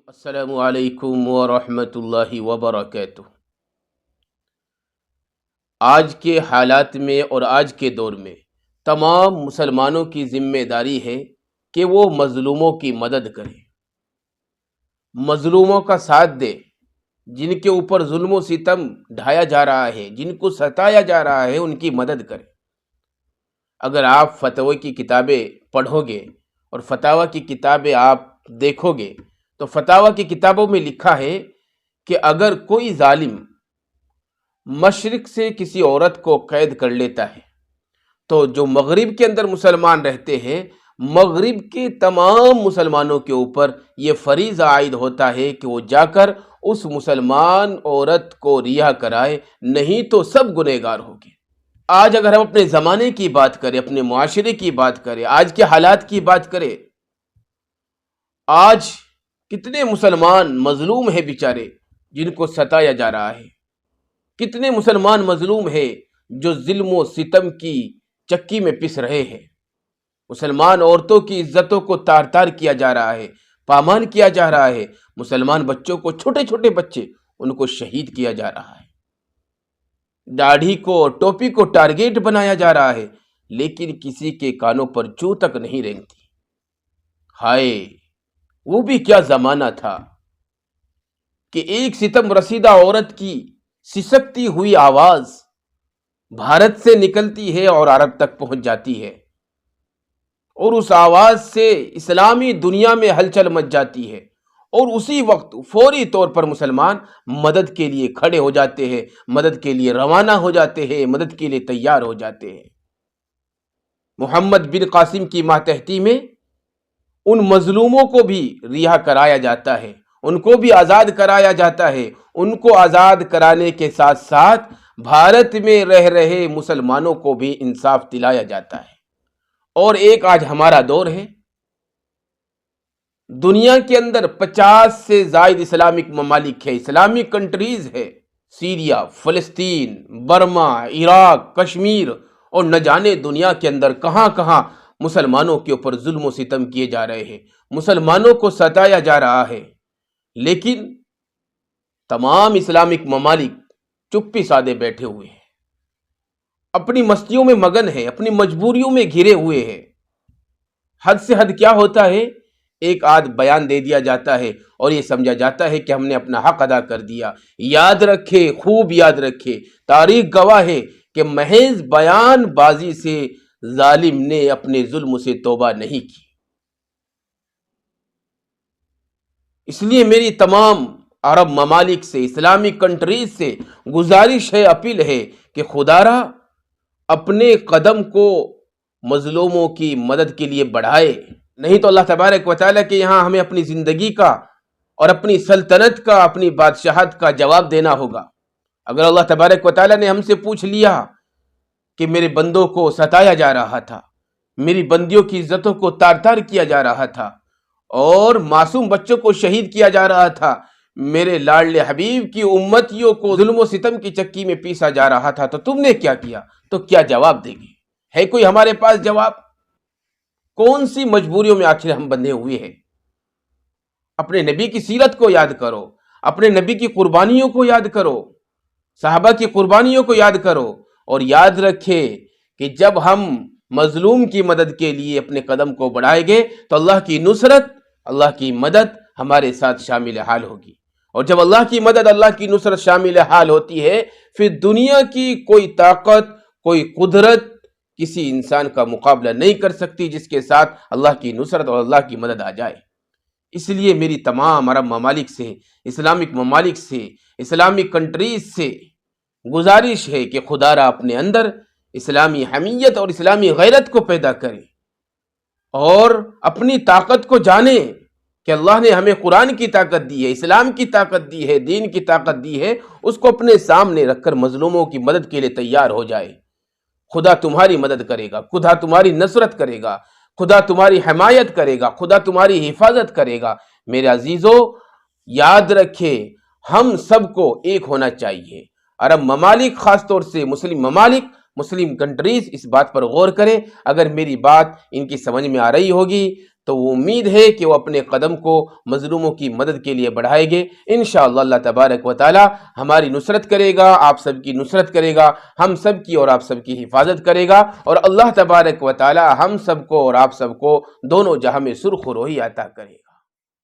السلام علیکم ورحمۃ اللہ وبرکاتہ۔ آج کے حالات میں اور آج کے دور میں تمام مسلمانوں کی ذمہ داری ہے کہ وہ مظلوموں کی مدد کریں، مظلوموں کا ساتھ دے، جن کے اوپر ظلم و ستم ڈھایا جا رہا ہے، جن کو ستایا جا رہا ہے، ان کی مدد کریں۔ اگر آپ فتوی کی کتابیں پڑھو گے اور فتاوی کی کتابیں آپ دیکھو گے تو فتاوی کی کتابوں میں لکھا ہے کہ اگر کوئی ظالم مشرق سے کسی عورت کو قید کر لیتا ہے تو جو مغرب کے اندر مسلمان رہتے ہیں، مغرب کے تمام مسلمانوں کے اوپر یہ فریضہ عائد ہوتا ہے کہ وہ جا کر اس مسلمان عورت کو رہا کرائے، نہیں تو سب گنہگار ہوگے۔ آج اگر ہم اپنے زمانے کی بات کریں، اپنے معاشرے کی بات کریں، آج کے حالات کی بات کریں، آج کتنے مسلمان مظلوم ہیں بیچارے جن کو ستایا جا رہا ہے، کتنے مسلمان مظلوم ہیں جو ظلم و ستم کی چکی میں پس رہے ہیں۔ مسلمان عورتوں کی عزتوں کو تار تار کیا جا رہا ہے، پامال کیا جا رہا ہے۔ مسلمان بچوں کو، چھوٹے چھوٹے بچے، ان کو شہید کیا جا رہا ہے۔ داڑھی کو، ٹوپی کو ٹارگیٹ بنایا جا رہا ہے، لیکن کسی کے کانوں پر چوں تک نہیں رینگتی۔ ہائے، وہ بھی کیا زمانہ تھا کہ ایک ستم رسیدہ عورت کی سسکتی ہوئی آواز بھارت سے نکلتی ہے اور عرب تک پہنچ جاتی ہے، اور اس آواز سے اسلامی دنیا میں ہلچل مچ جاتی ہے، اور اسی وقت فوری طور پر مسلمان مدد کے لیے کھڑے ہو جاتے ہیں، مدد کے لیے روانہ ہو جاتے ہیں، مدد کے لیے تیار ہو جاتے ہیں۔ محمد بن قاسم کی ماتحتی میں ان مظلوموں کو بھی رہا کرایا جاتا ہے، ان کو بھی آزاد کرایا جاتا ہے۔ ان کو آزاد کرانے کے ساتھ ساتھ بھارت میں رہ رہے مسلمانوں کو بھی انصاف دلایا جاتا ہے۔ اور ایک آج ہمارا دور ہے، دنیا کے اندر 50 سے زائد اسلامک ممالک ہے، اسلامک کنٹریز ہے، سیریا، فلسطین، برما، عراق، کشمیر، اور نہ جانے دنیا کے اندر کہاں کہاں مسلمانوں کے اوپر ظلم و ستم کیے جا رہے ہیں، مسلمانوں کو ستایا جا رہا ہے، لیکن تمام اسلامک ممالک چپی سادے بیٹھے ہوئے ہیں، اپنی مستیوں میں مگن ہے، اپنی مجبوریوں میں گھرے ہوئے ہیں۔ حد سے حد کیا ہوتا ہے، ایک آدھ بیان دے دیا جاتا ہے اور یہ سمجھا جاتا ہے کہ ہم نے اپنا حق ادا کر دیا۔ یاد رکھے، خوب یاد رکھے، تاریخ گواہ ہے کہ محض بیان بازی سے ظالم نے اپنے ظلم سے توبہ نہیں کی۔ اس لیے میری تمام عرب ممالک سے، اسلامک کنٹریز سے گزارش ہے، اپیل ہے کہ خدا را اپنے قدم کو مظلوموں کی مدد کے لیے بڑھائے، نہیں تو اللہ تبارک و تعالیٰ کے یہاں ہمیں اپنی زندگی کا اور اپنی سلطنت کا، اپنی بادشاہت کا جواب دینا ہوگا۔ اگر اللہ تبارک و تعالیٰ نے ہم سے پوچھ لیا کہ میرے بندوں کو ستایا جا رہا تھا، میری بندیوں کی عزتوں کو تار تار کیا جا رہا تھا، اور معصوم بچوں کو شہید کیا جا رہا تھا، میرے لاڈلے حبیب کی امتیوں کو ظلم و ستم کی چکی میں پیسا جا رہا تھا، تو تم نے کیا کیا؟ تو کیا جواب دیں گے؟ ہے کوئی ہمارے پاس جواب؟ کون سی مجبوریوں میں آخر ہم بندھے ہوئے ہیں؟ اپنے نبی کی سیرت کو یاد کرو، اپنے نبی کی قربانیوں کو یاد کرو، صحابہ کی قربانیوں کو یاد کرو، اور یاد رکھے کہ جب ہم مظلوم کی مدد کے لیے اپنے قدم کو بڑھائیں گے تو اللہ کی نصرت، اللہ کی مدد ہمارے ساتھ شامل حال ہوگی۔ اور جب اللہ کی مدد، اللہ کی نصرت شامل حال ہوتی ہے، پھر دنیا کی کوئی طاقت، کوئی قدرت کسی انسان کا مقابلہ نہیں کر سکتی جس کے ساتھ اللہ کی نصرت اور اللہ کی مدد آ جائے۔ اس لیے میری تمام عرب ممالک سے، اسلامک ممالک سے، اسلامک کنٹریز سے گزارش ہے کہ خدا را اپنے اندر اسلامی حمیت اور اسلامی غیرت کو پیدا کرے، اور اپنی طاقت کو جانے کہ اللہ نے ہمیں قرآن کی طاقت دی ہے، اسلام کی طاقت دی ہے، دین کی طاقت دی ہے، اس کو اپنے سامنے رکھ کر مظلوموں کی مدد کے لیے تیار ہو جائے۔ خدا تمہاری مدد کرے گا، خدا تمہاری نصرت کرے گا، خدا تمہاری حمایت کرے گا، خدا تمہاری حفاظت کرے گا۔ میرے عزیزو، یاد رکھے، ہم سب کو ایک ہونا چاہیے۔ عرب ممالک، خاص طور سے مسلم ممالک، مسلم کنٹریز اس بات پر غور کریں۔ اگر میری بات ان کی سمجھ میں آ رہی ہوگی تو وہ امید ہے کہ وہ اپنے قدم کو مظلوموں کی مدد کے لیے بڑھائیں گے۔ انشاءاللہ اللہ تبارک و تعالی ہماری نصرت کرے گا، آپ سب کی نصرت کرے گا، ہم سب کی اور آپ سب کی حفاظت کرے گا، اور اللہ تبارک و تعالی ہم سب کو اور آپ سب کو دونوں جہاں میں سرخ و روحی عطا کرے گا۔